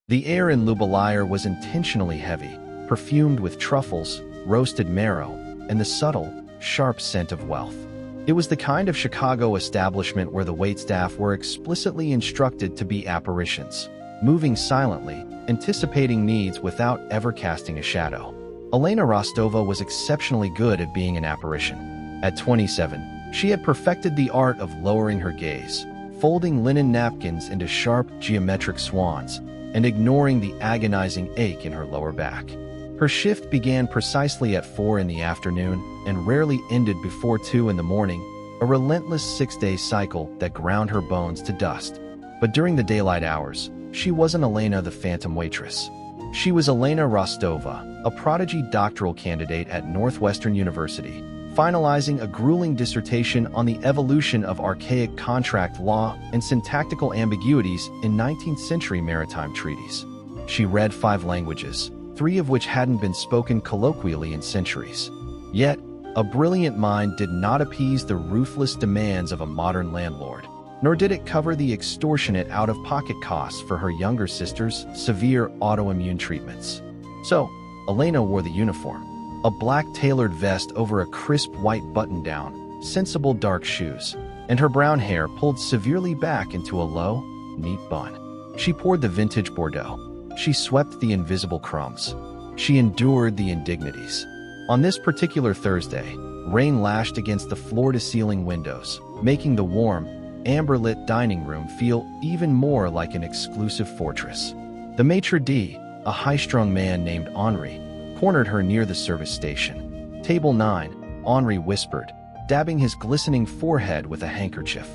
The air in Lubelire was intentionally heavy, perfumed with truffles, roasted marrow, and the subtle, sharp scent of wealth. It was the kind of Chicago establishment where the waitstaff were explicitly instructed to be apparitions, moving silently, anticipating needs without ever casting a shadow. Elena Rostova was exceptionally good at being an apparition. At 27, she had perfected the art of lowering her gaze, folding linen napkins into sharp, geometric swans, and ignoring the agonizing ache in her lower back. Her shift began precisely at 4 in the afternoon and rarely ended before 2 in the morning, a relentless 6-day cycle that ground her bones to dust. But during the daylight hours, she wasn't Elena the phantom waitress. She was Elena Rostova, a prodigy doctoral candidate at Northwestern University, finalizing a grueling dissertation on the evolution of archaic contract law and syntactical ambiguities in 19th-century maritime treaties. She read 5 languages, 3 of which hadn't been spoken colloquially in centuries. Yet, a brilliant mind did not appease the ruthless demands of a modern landlord, nor did it cover the extortionate out-of-pocket costs for her younger sister's severe autoimmune treatments. So, Elena wore the uniform, a black tailored vest over a crisp white button-down, sensible dark shoes, and her brown hair pulled severely back into a low, neat bun. She poured the vintage Bordeaux. She swept the invisible crumbs. She endured the indignities. On this particular Thursday, rain lashed against the floor-to-ceiling windows, making the warm, amber-lit dining room feel even more like an exclusive fortress. The maitre d', a high-strung man named Henri, cornered her near the service station. "Table 9, Henri whispered, dabbing his glistening forehead with a handkerchief.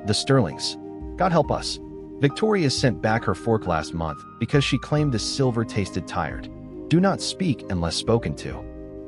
"The Sterlings. God help us." Victoria sent back her fork last month because she claimed the silver tasted tired. "Do not speak unless spoken to."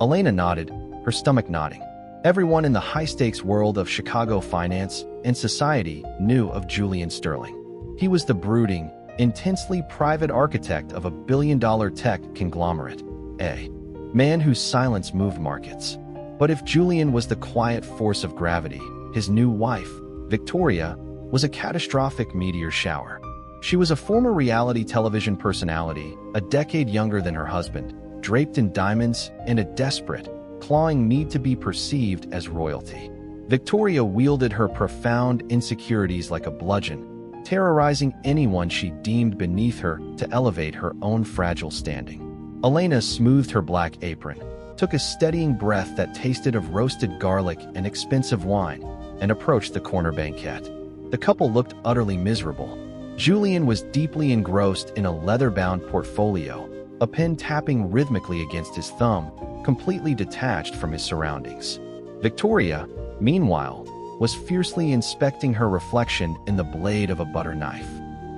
Elena nodded, her stomach nodding. Everyone in the high-stakes world of Chicago finance and society knew of Julian Sterling. He was the brooding, intensely private architect of a billion-dollar tech conglomerate, a man whose silence moved markets. But if Julian was the quiet force of gravity, his new wife, Victoria, was a catastrophic meteor shower. She was a former reality television personality, a decade younger than her husband, draped in diamonds and a desperate, clawing need to be perceived as royalty. Victoria wielded her profound insecurities like a bludgeon, terrorizing anyone she deemed beneath her to elevate her own fragile standing. Elena smoothed her black apron, took a steadying breath that tasted of roasted garlic and expensive wine, and approached the corner banquette. The couple looked utterly miserable. Julian was deeply engrossed in a leather-bound portfolio, a pen tapping rhythmically against his thumb, completely detached from his surroundings. Victoria, meanwhile, was fiercely inspecting her reflection in the blade of a butter knife.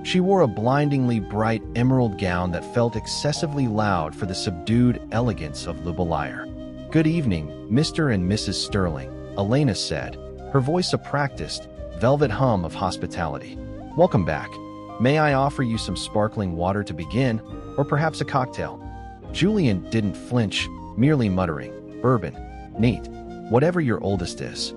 She wore a blindingly bright emerald gown that felt excessively loud for the subdued elegance of Lubelire. "Good evening, Mr. and Mrs. Sterling," Elena said, her voice a practiced, velvet hum of hospitality. "Welcome back. May I offer you some sparkling water to begin, or perhaps a cocktail?" Julian didn't flinch, merely muttering, "Bourbon. Neat. Whatever your oldest is."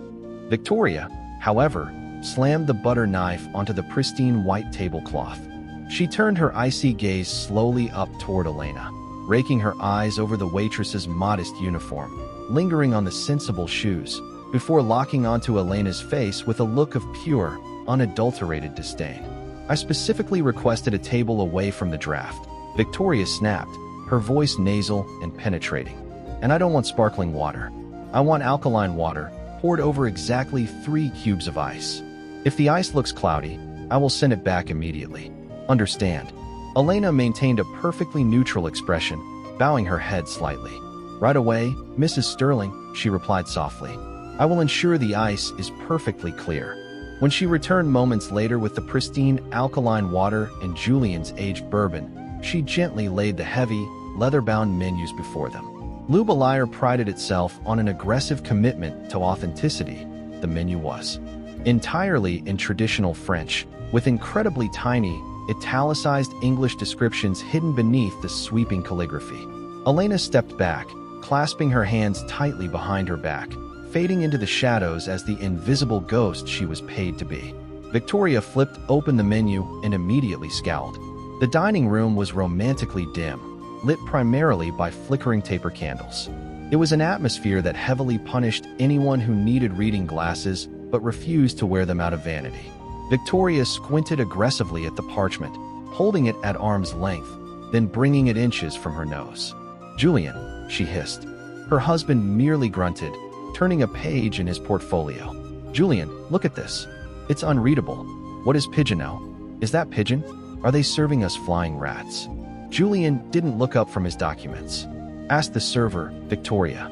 Victoria, however, slammed the butter knife onto the pristine white tablecloth. She turned her icy gaze slowly up toward Elena, raking her eyes over the waitress's modest uniform, lingering on the sensible shoes, before locking onto Elena's face with a look of pure, unadulterated disdain. "I specifically requested a table away from the draft," Victoria snapped, her voice nasal and penetrating. "And I don't want sparkling water. I want alkaline water, poured over exactly 3 cubes of ice. If the ice looks cloudy, I will send it back immediately. Understand?" Elena maintained a perfectly neutral expression, bowing her head slightly. "Right away, Mrs. Sterling," she replied softly. "I will ensure the ice is perfectly clear." When she returned moments later with the pristine alkaline water and Julian's aged bourbon, she gently laid the heavy, leather-bound menus before them. Lubelire prided itself on an aggressive commitment to authenticity. The menu was entirely in traditional French, with incredibly tiny, italicized English descriptions hidden beneath the sweeping calligraphy. Elena stepped back, clasping her hands tightly behind her back, fading into the shadows as the invisible ghost she was paid to be. Victoria flipped open the menu and immediately scowled. The dining room was romantically dim, lit primarily by flickering taper candles. It was an atmosphere that heavily punished anyone who needed reading glasses but refused to wear them out of vanity. Victoria squinted aggressively at the parchment, holding it at arm's length, then bringing it inches from her nose. "Julian," she hissed. Her husband merely grunted, turning a page in his portfolio. "Julian, look at this. It's unreadable. What is pigeonneau? Is that pigeon? Are they serving us flying rats?" Julian didn't look up from his documents. Asked the server, Victoria.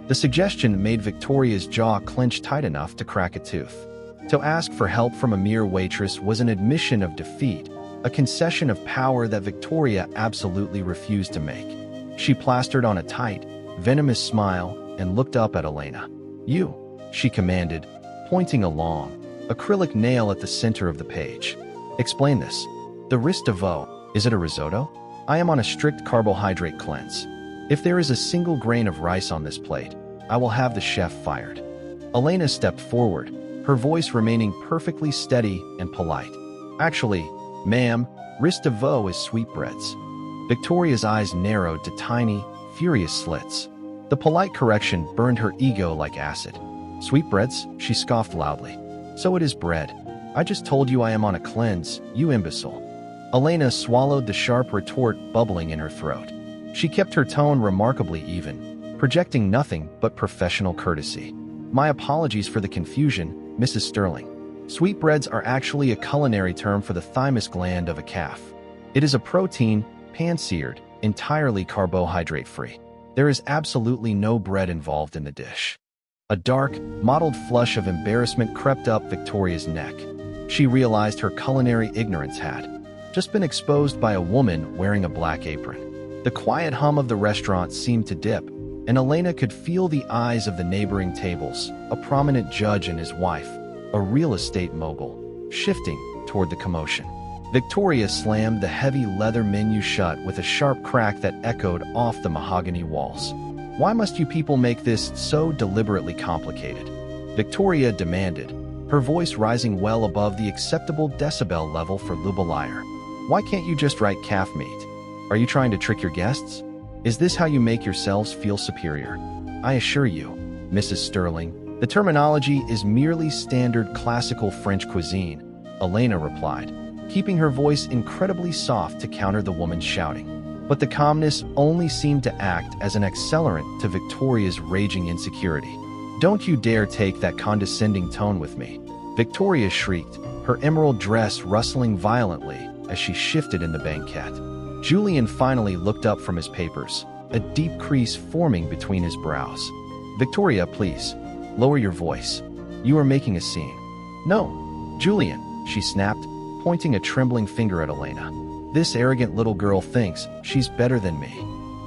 The suggestion made Victoria's jaw clench tight enough to crack a tooth. To ask for help from a mere waitress was an admission of defeat, a concession of power that Victoria absolutely refused to make. She plastered on a tight, venomous smile and looked up at Elena. "You," she commanded, pointing a long, acrylic nail at the center of the page. "Explain this. The riz de veau, is it a risotto? I am on a strict carbohydrate cleanse. If there is a single grain of rice on this plate, I will have the chef fired." Elena stepped forward, her voice remaining perfectly steady and polite. "Actually, ma'am, riz de veau is sweetbreads." Victoria's eyes narrowed to tiny, furious slits. The polite correction burned her ego like acid. "Sweetbreads?" she scoffed loudly. "So it is bread. I just told you I am on a cleanse, you imbecile." Elena swallowed the sharp retort bubbling in her throat. She kept her tone remarkably even, projecting nothing but professional courtesy. "My apologies for the confusion, Mrs. Sterling. Sweetbreads are actually a culinary term for the thymus gland of a calf. It is a protein, pan-seared, entirely carbohydrate-free. There is absolutely no bread involved in the dish." A dark, mottled flush of embarrassment crept up Victoria's neck. She realized her culinary ignorance had just been exposed by a woman wearing a black apron. The quiet hum of the restaurant seemed to dip, and Elena could feel the eyes of the neighboring tables, a prominent judge and his wife, a real estate mogul, shifting toward the commotion. Victoria slammed the heavy leather menu shut with a sharp crack that echoed off the mahogany walls. "Why must you people make this so deliberately complicated?" Victoria demanded, her voice rising well above the acceptable decibel level for Lubelire. "Why can't you just write calf meat? Are you trying to trick your guests? Is this how you make yourselves feel superior? I assure you, Mrs. Sterling, the terminology is merely standard classical French cuisine," Elena replied, keeping her voice incredibly soft to counter the woman's shouting. But the calmness only seemed to act as an accelerant to Victoria's raging insecurity. "Don't you dare take that condescending tone with me," Victoria shrieked, her emerald dress rustling violently as she shifted in the banquette. Julian finally looked up from his papers, a deep crease forming between his brows. "Victoria, please, lower your voice. You are making a scene." "No, Julian," she snapped, pointing a trembling finger at Elena. "This arrogant little girl thinks she's better than me."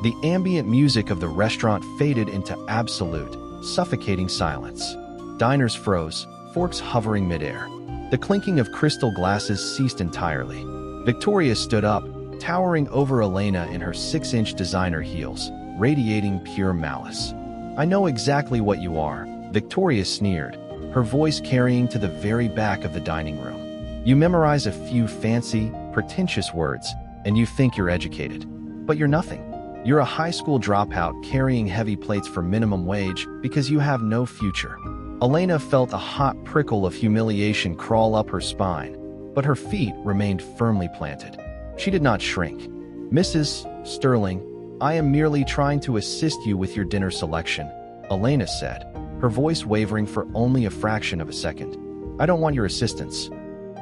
The ambient music of the restaurant faded into absolute, suffocating silence. Diners froze, forks hovering midair. The clinking of crystal glasses ceased entirely. Victoria stood up, towering over Elena in her 6-inch designer heels, radiating pure malice. "I know exactly what you are," Victoria sneered, her voice carrying to the very back of the dining room. "You memorize a few fancy, pretentious words, and you think you're educated. But you're nothing. You're a high school dropout carrying heavy plates for minimum wage because you have no future." Elena felt a hot prickle of humiliation crawl up her spine, but her feet remained firmly planted. She did not shrink. "Mrs. Sterling, I am merely trying to assist you with your dinner selection," Elena said, her voice wavering for only a fraction of a second. "I don't want your assistance,"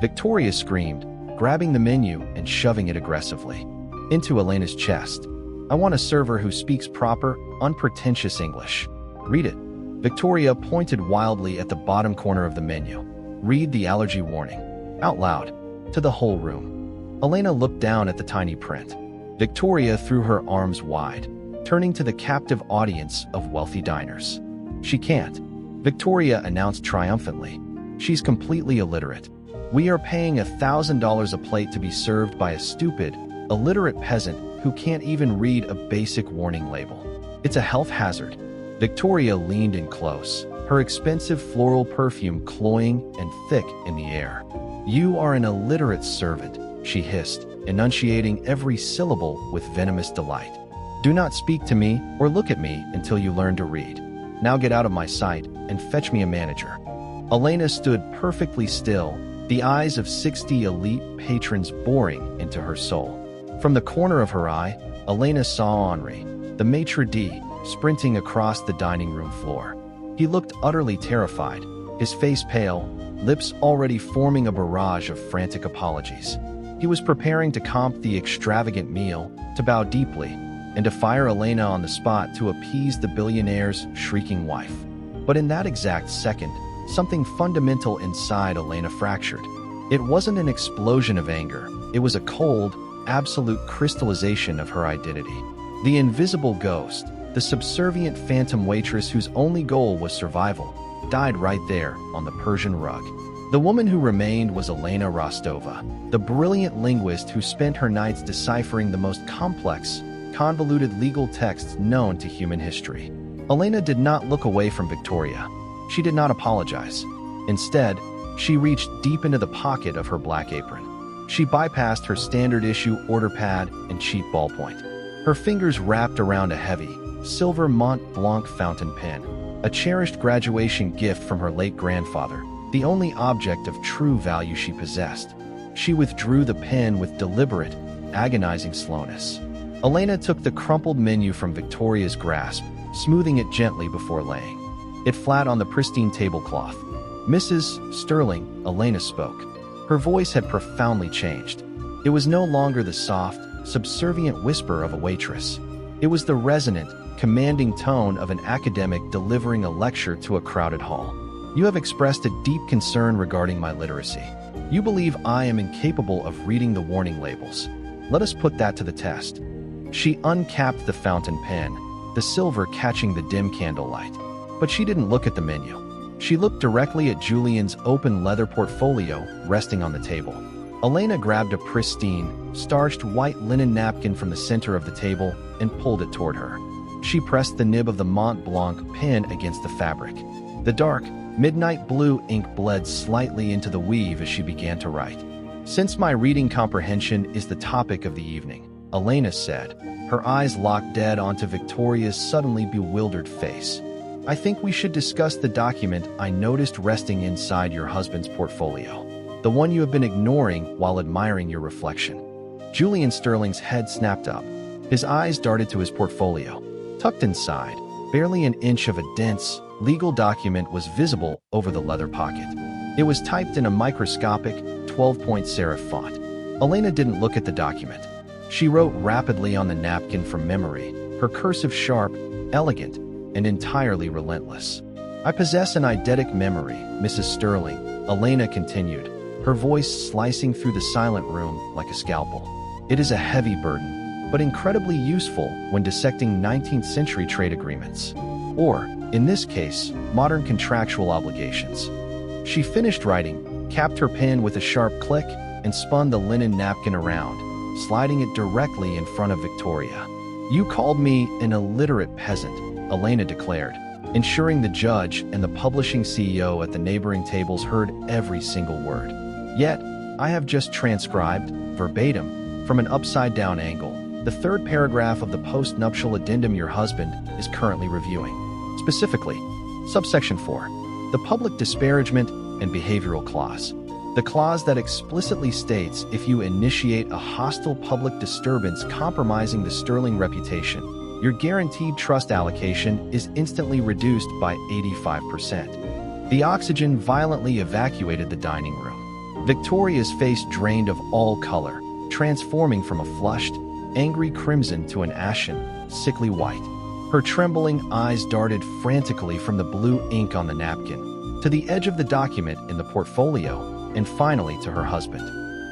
Victoria screamed, grabbing the menu and shoving it aggressively into Elena's chest. "I want a server who speaks proper, unpretentious English. Read it." Victoria pointed wildly at the bottom corner of the menu. "Read the allergy warning. Out loud. To the whole room." Elena looked down at the tiny print. Victoria threw her arms wide, turning to the captive audience of wealthy diners. "She can't," Victoria announced triumphantly. "She's completely illiterate. We are paying $1,000 a plate to be served by a stupid, illiterate peasant who can't even read a basic warning label. It's a health hazard." Victoria leaned in close, her expensive floral perfume cloying and thick in the air. "You are an illiterate servant," she hissed, enunciating every syllable with venomous delight. "Do not speak to me or look at me until you learn to read. Now get out of my sight and fetch me a manager." Elena stood perfectly still, the eyes of 60 elite patrons boring into her soul. From the corner of her eye, Elena saw Henri, the maitre d', sprinting across the dining room floor. He looked utterly terrified, his face pale, lips already forming a barrage of frantic apologies. He was preparing to comp the extravagant meal, to bow deeply, and to fire Elena on the spot to appease the billionaire's shrieking wife. But in that exact second, something fundamental inside Elena fractured. It wasn't an explosion of anger, it was a cold, absolute crystallization of her identity. The invisible ghost, the subservient phantom waitress whose only goal was survival, died right there on the Persian rug. The woman who remained was Elena Rostova, the brilliant linguist who spent her nights deciphering the most complex, convoluted legal texts known to human history. Elena did not look away from Victoria. She did not apologize. Instead, she reached deep into the pocket of her black apron. She bypassed her standard-issue order pad and cheap ballpoint. Her fingers wrapped around a heavy, silver Mont Blanc fountain pen, a cherished graduation gift from her late grandfather, the only object of true value she possessed. She withdrew the pen with deliberate, agonizing slowness. Elena took the crumpled menu from Victoria's grasp, smoothing it gently before laying it flat on the pristine tablecloth. "Mrs. Sterling," Elena spoke. Her voice had profoundly changed. It was no longer the soft, subservient whisper of a waitress. It was the resonant, commanding tone of an academic delivering a lecture to a crowded hall. "You have expressed a deep concern regarding my literacy. You believe I am incapable of reading the warning labels. Let us put that to the test." She uncapped the fountain pen, the silver catching the dim candlelight. But she didn't look at the menu. She looked directly at Julian's open leather portfolio resting on the table. Elena grabbed a pristine, starched white linen napkin from the center of the table and pulled it toward her. She pressed the nib of the Mont Blanc pen against the fabric. The dark, midnight blue ink bled slightly into the weave as she began to write. "Since my reading comprehension is the topic of the evening," Elena said, her eyes locked dead onto Victoria's suddenly bewildered face, "I think we should discuss the document I noticed resting inside your husband's portfolio, the one you have been ignoring while admiring your reflection." Julian Sterling's head snapped up. His eyes darted to his portfolio. Tucked inside, barely an inch of a dense, legal document was visible over the leather pocket. It was typed in a microscopic, 12-point serif font. Elena didn't look at the document. She wrote rapidly on the napkin from memory, her cursive sharp, elegant, and entirely relentless. "I possess an eidetic memory, Mrs. Sterling," Elena continued, her voice slicing through the silent room like a scalpel. "It is a heavy burden, but incredibly useful when dissecting 19th century trade agreements. Or, in this case, modern contractual obligations." She finished writing, capped her pen with a sharp click, and spun the linen napkin around, sliding it directly in front of Victoria. "You called me an illiterate peasant," Elena declared, ensuring the judge and the publishing CEO at the neighboring tables heard every single word. "Yet, I have just transcribed, verbatim, from an upside-down angle, the third paragraph of the post-nuptial addendum your husband is currently reviewing. Specifically, subsection 4, the public disparagement and behavioral clause. The clause that explicitly states if you initiate a hostile public disturbance compromising the Sterling reputation, your guaranteed trust allocation is instantly reduced by 85%. The oxygen violently evacuated the dining room. Victoria's face drained of all color, transforming from a flushed, angry crimson to an ashen, sickly white. Her trembling eyes darted frantically from the blue ink on the napkin, to the edge of the document in the portfolio, and finally to her husband.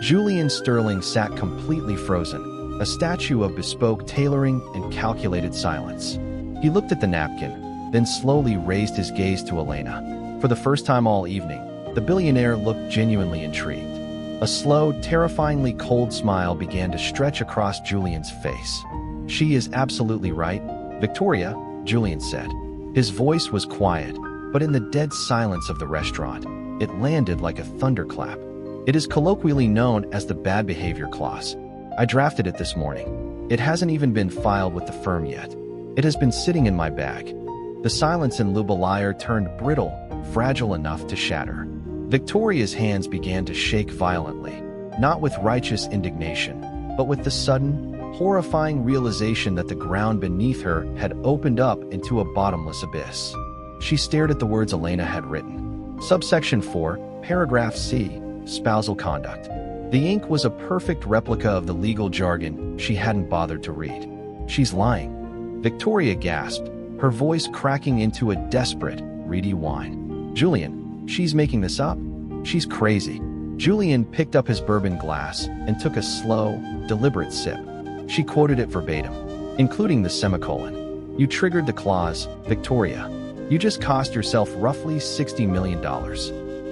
Julian Sterling sat completely frozen, a statue of bespoke tailoring and calculated silence. He looked at the napkin, then slowly raised his gaze to Elena. For the first time all evening, the billionaire looked genuinely intrigued. A slow, terrifyingly cold smile began to stretch across Julian's face. "She is absolutely right, Victoria," Julian said. His voice was quiet, but in the dead silence of the restaurant, it landed like a thunderclap. "It is colloquially known as the bad behavior clause. I drafted it this morning. It hasn't even been filed with the firm yet. It has been sitting in my bag. The silence in Illiterate turned brittle, fragile enough to shatter. Victoria's hands began to shake violently, not with righteous indignation, but with the sudden, horrifying realization that the ground beneath her had opened up into a bottomless abyss. She stared at the words Elena had written. Subsection 4, paragraph C, spousal conduct. The ink was a perfect replica of the legal jargon she hadn't bothered to read. She's lying. Victoria gasped, her voice cracking into a desperate, reedy whine. Julian, she's making this up. She's crazy. Julian picked up his bourbon glass and took a slow, deliberate sip. She quoted it verbatim, including the semicolon. You triggered the clause, Victoria. You just cost yourself roughly $60 million.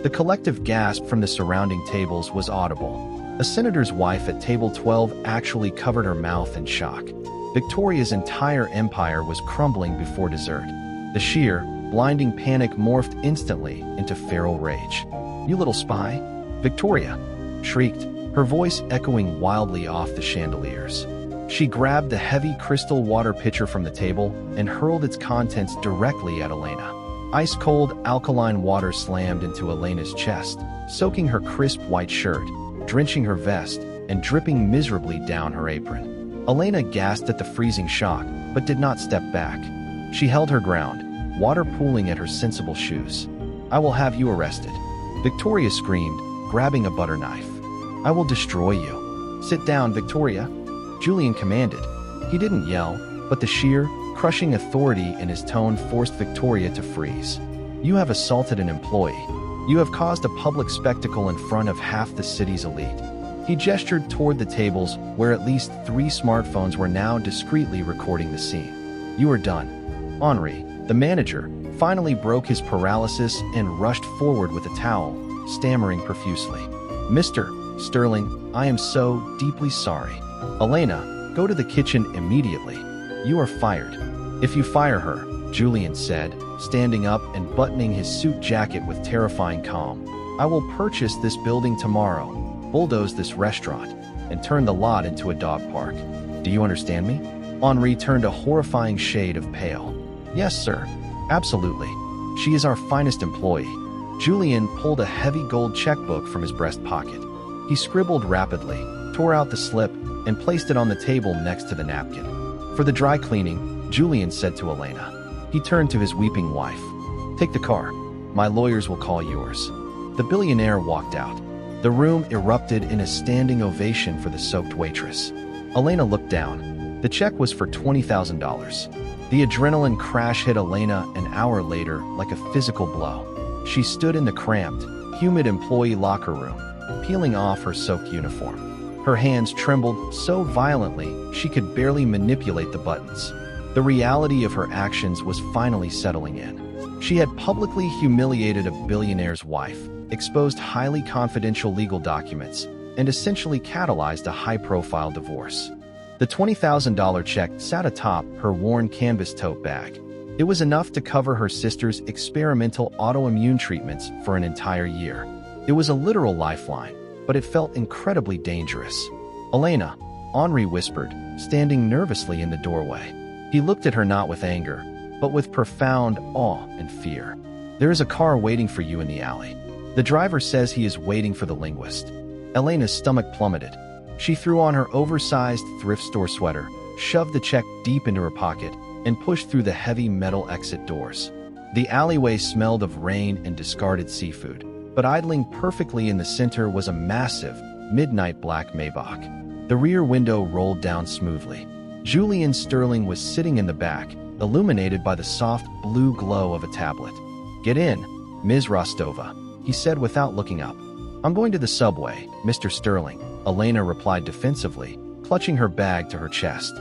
The collective gasp from the surrounding tables was audible. A senator's wife at table 12 actually covered her mouth in shock. Victoria's entire empire was crumbling before dessert. The sheer, blinding panic morphed instantly into feral rage. You little spy? Victoria shrieked, her voice echoing wildly off the chandeliers. She grabbed the heavy crystal water pitcher from the table and hurled its contents directly at Elena. Ice-cold, alkaline water slammed into Elena's chest, soaking her crisp white shirt, drenching her vest, and dripping miserably down her apron. Elena gasped at the freezing shock, but did not step back. She held her ground, water pooling at her sensible shoes. I will have you arrested. Victoria screamed, grabbing a butter knife. I will destroy you. Sit down, Victoria, Julian commanded. He didn't yell, but the sheer, crushing authority in his tone forced Victoria to freeze. You have assaulted an employee. You have caused a public spectacle in front of half the city's elite. He gestured toward the tables where at least 3 smartphones were now discreetly recording the scene. You are done. Henri, the manager, finally broke his paralysis and rushed forward with a towel, stammering profusely. Mr. Sterling, I am so deeply sorry. Elena, go to the kitchen immediately. You are fired. If you fire her, Julian said, standing up and buttoning his suit jacket with terrifying calm, I will purchase this building tomorrow, bulldoze this restaurant, and turn the lot into a dog park. Do you understand me? Henri turned a horrifying shade of pale. Yes, sir. Absolutely. She is our finest employee. Julian pulled a heavy gold checkbook from his breast pocket. He scribbled rapidly, tore out the slip, and placed it on the table next to the napkin. For the dry cleaning, Julian said to Elena. He turned to his weeping wife. Take the car. My lawyers will call yours. The billionaire walked out. The room erupted in a standing ovation for the soaked waitress. Elena looked down. The check was for $20,000. The adrenaline crash hit Elena an hour later like a physical blow. She stood in the cramped, humid employee locker room, peeling off her soaked uniform. Her hands trembled so violently she could barely manipulate the buttons. The reality of her actions was finally settling in. She had publicly humiliated a billionaire's wife, exposed highly confidential legal documents, and essentially catalyzed a high-profile divorce. The $20,000 check sat atop her worn canvas tote bag. It was enough to cover her sister's experimental autoimmune treatments for an entire year. It was a literal lifeline, but it felt incredibly dangerous. Elena, Henri whispered, standing nervously in the doorway. He looked at her not with anger, but with profound awe and fear. There is a car waiting for you in the alley. The driver says he is waiting for the linguist. Elena's stomach plummeted. She threw on her oversized thrift store sweater, shoved the check deep into her pocket, and pushed through the heavy metal exit doors. The alleyway smelled of rain and discarded seafood, but idling perfectly in the center was a massive, midnight black Maybach. The rear window rolled down smoothly. Julian Sterling was sitting in the back, illuminated by the soft blue glow of a tablet. Get in, Ms. Rostova, he said without looking up. I'm going to the subway, Mr. Sterling, Elena replied defensively, clutching her bag to her chest.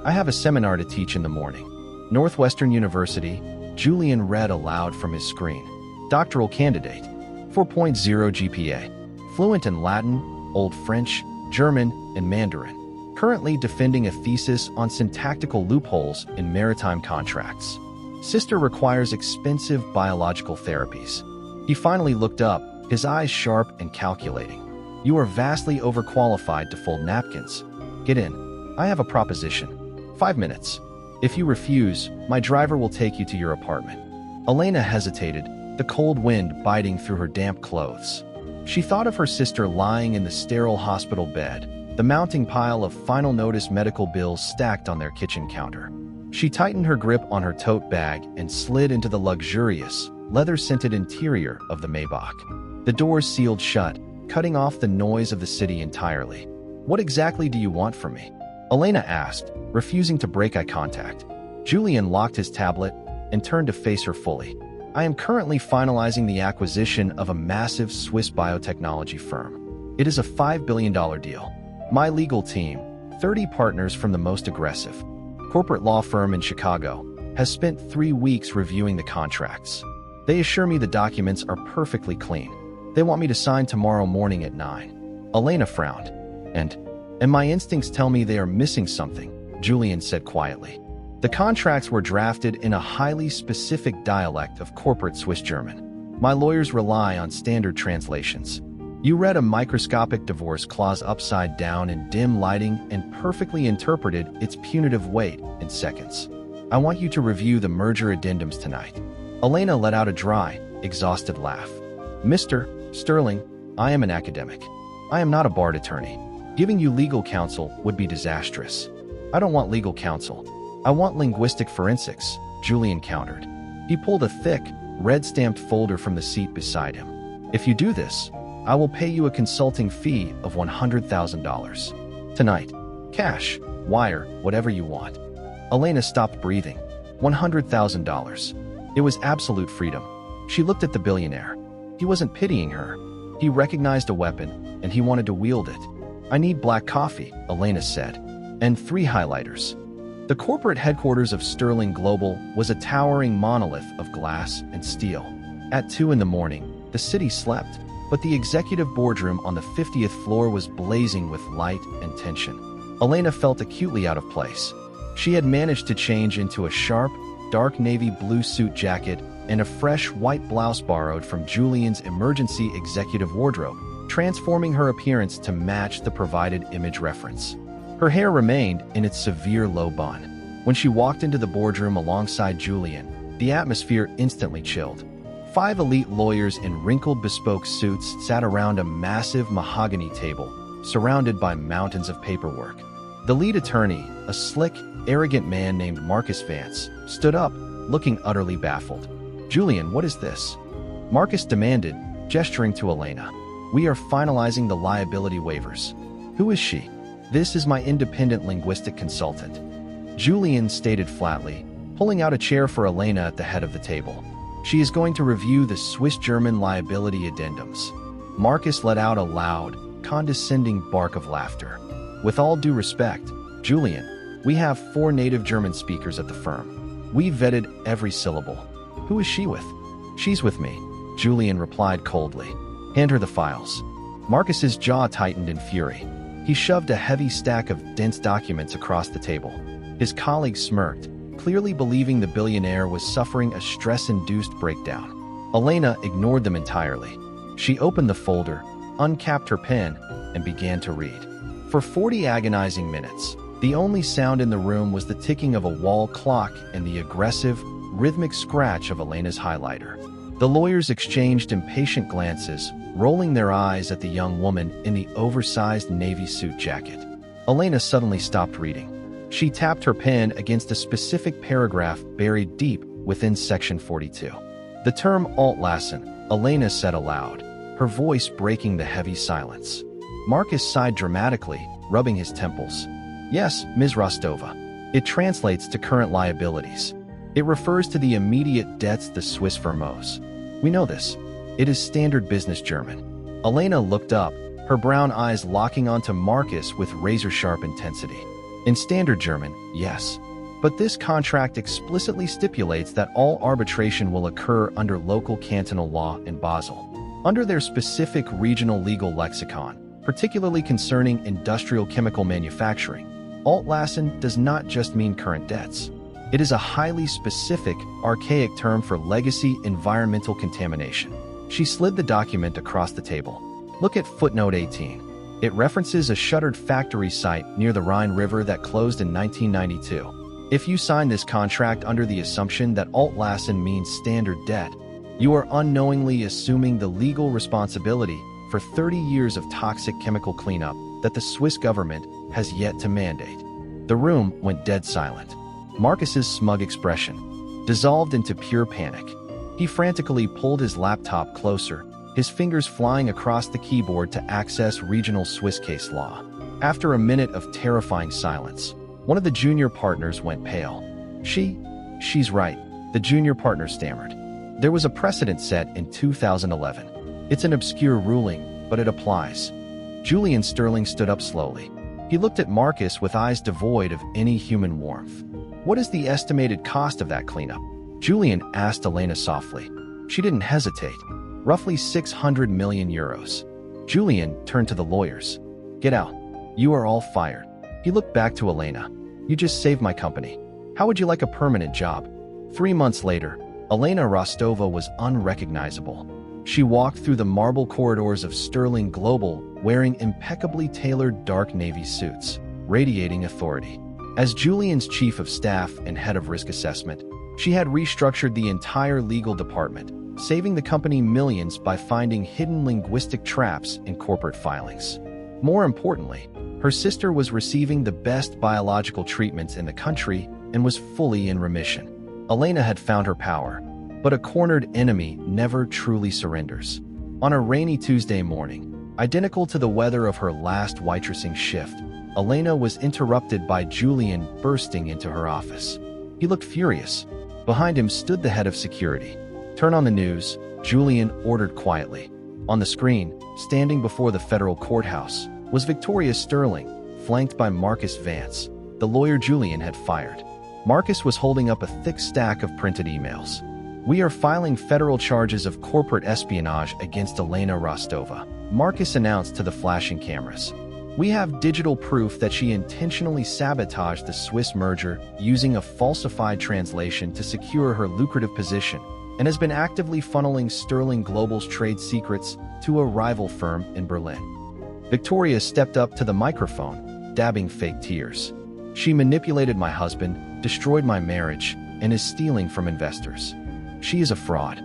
I have a seminar to teach in the morning. Northwestern University, Julian read aloud from his screen. Doctoral candidate, 4.0 GPA, fluent in Latin, Old French, German, and Mandarin. Currently defending a thesis on syntactical loopholes in maritime contracts. Sister requires expensive biological therapies. He finally looked up, his eyes sharp and calculating. You are vastly overqualified to fold napkins. Get in. I have a proposition. 5 minutes. If you refuse, my driver will take you to your apartment. Elena hesitated, the cold wind biting through her damp clothes. She thought of her sister lying in the sterile hospital bed, the mounting pile of final notice medical bills stacked on their kitchen counter. She tightened her grip on her tote bag and slid into the luxurious, leather-scented interior of the Maybach. The doors sealed shut, cutting off the noise of the city entirely. What exactly do you want from me? Elena asked, refusing to break eye contact. Julian locked his tablet and turned to face her fully. I am currently finalizing the acquisition of a massive Swiss biotechnology firm. It is a $5 billion deal. My legal team, 30 partners from the most aggressive corporate law firm in Chicago, has spent 3 weeks reviewing the contracts. They assure me the documents are perfectly clean. They want me to sign tomorrow morning at 9. Elena frowned. And my instincts tell me they are missing something, Julian said quietly. The contracts were drafted in a highly specific dialect of corporate Swiss German. My lawyers rely on standard translations. You read a microscopic divorce clause upside down in dim lighting and perfectly interpreted its punitive weight in seconds. I want you to review the merger addendums tonight. Elena let out a dry, exhausted laugh. Mr. Sterling, I am an academic. I am not a barred attorney. Giving you legal counsel would be disastrous. I don't want legal counsel. I want linguistic forensics, Julian countered. He pulled a thick, red-stamped folder from the seat beside him. If you do this, I will pay you a consulting fee of $100,000. Tonight. Cash, wire, whatever you want. Elena stopped breathing. $100,000. It was absolute freedom. She looked at the billionaire. He wasn't pitying her. He recognized a weapon, and he wanted to wield it. I need black coffee, Elena said, and 3 highlighters. The corporate headquarters of Sterling Global was a towering monolith of glass and steel. At 2 in the morning, the city slept, but the executive boardroom on the 50th floor was blazing with light and tension. Elena felt acutely out of place. She had managed to change into a sharp, dark navy blue suit jacket and a fresh white blouse borrowed from Julian's emergency executive wardrobe, transforming her appearance to match the provided image reference. Her hair remained in its severe low bun. When she walked into the boardroom alongside Julian, the atmosphere instantly chilled. 5 elite lawyers in wrinkled bespoke suits sat around a massive mahogany table, surrounded by mountains of paperwork. The lead attorney, a slick, arrogant man named Marcus Vance, stood up, looking utterly baffled. Julian, what is this? Marcus demanded, gesturing to Elena. We are finalizing the liability waivers. Who is she? This is my independent linguistic consultant. Julian stated flatly, pulling out a chair for Elena at the head of the table. She is going to review the Swiss-German liability addendums. Marcus let out a loud, condescending bark of laughter. With all due respect, Julian, we have 4 native German speakers at the firm. We vetted every syllable. Who is she with? She's with me, Julian replied coldly. Hand her the files. Marcus's jaw tightened in fury. He shoved a heavy stack of dense documents across the table. His colleague smirked, clearly believing the billionaire was suffering a stress-induced breakdown. Elena ignored them entirely. She opened the folder, uncapped her pen, and began to read. For 40 agonizing minutes, the only sound in the room was the ticking of a wall clock and the aggressive, rhythmic scratch of Elena's highlighter. The lawyers exchanged impatient glances, rolling their eyes at the young woman in the oversized navy suit jacket. Elena suddenly stopped reading. She tapped her pen against a specific paragraph buried deep within section 42. The term Altlassen, Elena said aloud, her voice breaking the heavy silence. Marcus sighed dramatically, rubbing his temples. Yes, Ms. Rostova. It translates to current liabilities. It refers to the immediate debts the Swiss firm owes. We know this. It is standard business German. Elena looked up, her brown eyes locking onto Marcus with razor-sharp intensity. In standard German, yes. But this contract explicitly stipulates that all arbitration will occur under local cantonal law in Basel. Under their specific regional legal lexicon, particularly concerning industrial chemical manufacturing, Altlassen does not just mean current debts. It is a highly specific, archaic term for legacy environmental contamination. She slid the document across the table. Look at footnote 18. It references a shuttered factory site near the Rhine River that closed in 1992. If you sign this contract under the assumption that Altlassen means standard debt, you are unknowingly assuming the legal responsibility for 30 years of toxic chemical cleanup that the Swiss government has yet to mandate. The room went dead silent. Marcus's smug expression dissolved into pure panic. He frantically pulled his laptop closer, his fingers flying across the keyboard to access regional Swiss case law. After a minute of terrifying silence, one of the junior partners went pale. She's right, the junior partner stammered. There was a precedent set in 2011. It's an obscure ruling, but it applies. Julian Sterling stood up slowly. He looked at Marcus with eyes devoid of any human warmth. What is the estimated cost of that cleanup? Julian asked Elena softly. She didn't hesitate. Roughly 600 million euros. Julian turned to the lawyers. Get out. You are all fired. He looked back to Elena. You just saved my company. How would you like a permanent job? 3 months later, Elena Rostova was unrecognizable. She walked through the marble corridors of Sterling Global wearing impeccably tailored dark navy suits, radiating authority. As Julian's chief of staff and head of risk assessment, she had restructured the entire legal department, saving the company millions by finding hidden linguistic traps in corporate filings. More importantly, her sister was receiving the best biological treatments in the country and was fully in remission. Elena had found her power, but a cornered enemy never truly surrenders. On a rainy Tuesday morning, identical to the weather of her last waitressing shift, Elena was interrupted by Julian bursting into her office. He looked furious. Behind him stood the head of security. Turn on the news, Julian ordered quietly. On the screen, standing before the federal courthouse, was Victoria Sterling, flanked by Marcus Vance, the lawyer Julian had fired. Marcus was holding up a thick stack of printed emails. We are filing federal charges of corporate espionage against Elena Rostova, Marcus announced to the flashing cameras. We have digital proof that she intentionally sabotaged the Swiss merger using a falsified translation to secure her lucrative position and has been actively funneling Sterling Global's trade secrets to a rival firm in Berlin. Victoria stepped up to the microphone, dabbing fake tears. She manipulated my husband, destroyed my marriage, and is stealing from investors. She is a fraud.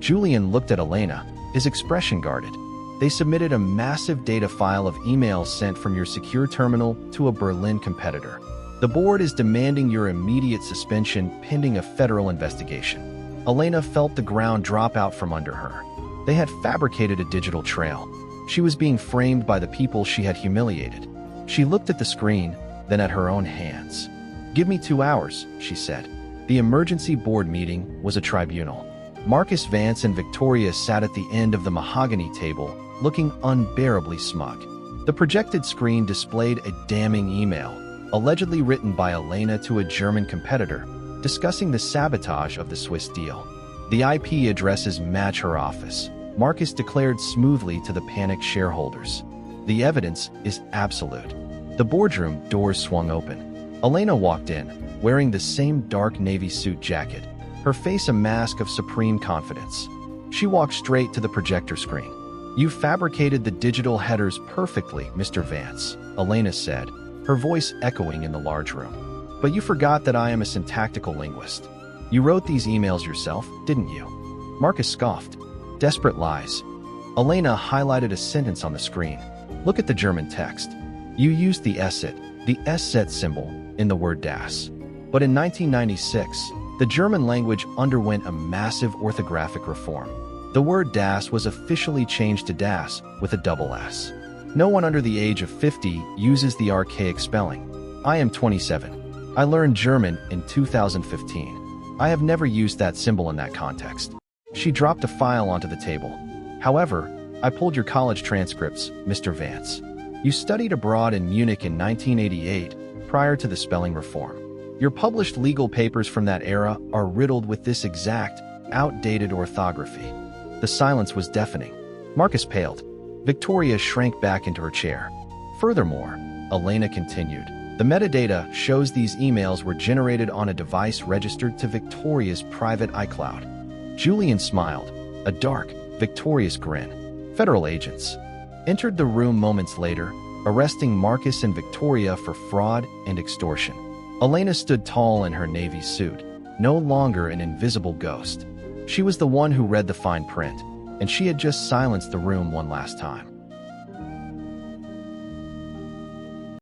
Julian looked at Elena, his expression guarded. They submitted a massive data file of emails sent from your secure terminal to a Berlin competitor. The board is demanding your immediate suspension pending a federal investigation. Elena felt the ground drop out from under her. They had fabricated a digital trail. She was being framed by the people she had humiliated. She looked at the screen, then at her own hands. Give me 2 hours, she said. The emergency board meeting was a tribunal. Marcus Vance and Victoria sat at the end of the mahogany table, looking unbearably smug. The projected screen displayed a damning email, allegedly written by Elena to a German competitor, discussing the sabotage of the Swiss deal. The IP addresses match her office, Marcus declared smoothly to the panicked shareholders. The evidence is absolute. The boardroom doors swung open. Elena walked in, wearing the same dark navy suit jacket, her face a mask of supreme confidence. She walked straight to the projector screen. You fabricated the digital headers perfectly, Mr. Vance, Elena said, her voice echoing in the large room. But you forgot that I am a syntactical linguist. You wrote these emails yourself, didn't you? Marcus scoffed. Desperate lies. Elena highlighted a sentence on the screen. Look at the German text. You used the SET, the SET symbol, in the word das. But in 1996, the German language underwent a massive orthographic reform. The word das was officially changed to das with a double S. No one under the age of 50 uses the archaic spelling. I am 27. I learned German in 2015. I have never used that symbol in that context. She dropped a file onto the table. However, I pulled your college transcripts, Mr. Vance. You studied abroad in Munich in 1988, prior to the spelling reform. Your published legal papers from that era are riddled with this exact, outdated orthography. The silence was deafening. Marcus paled. Victoria shrank back into her chair. Furthermore, Elena continued, the metadata shows these emails were generated on a device registered to Victoria's private iCloud. Julian smiled, a dark, victorious grin. Federal agents. entered the room moments later, arresting Marcus and Victoria for fraud and extortion. Elena stood tall in her navy suit, no longer an invisible ghost. She was the one who read the fine print, and she had just silenced the room one last time.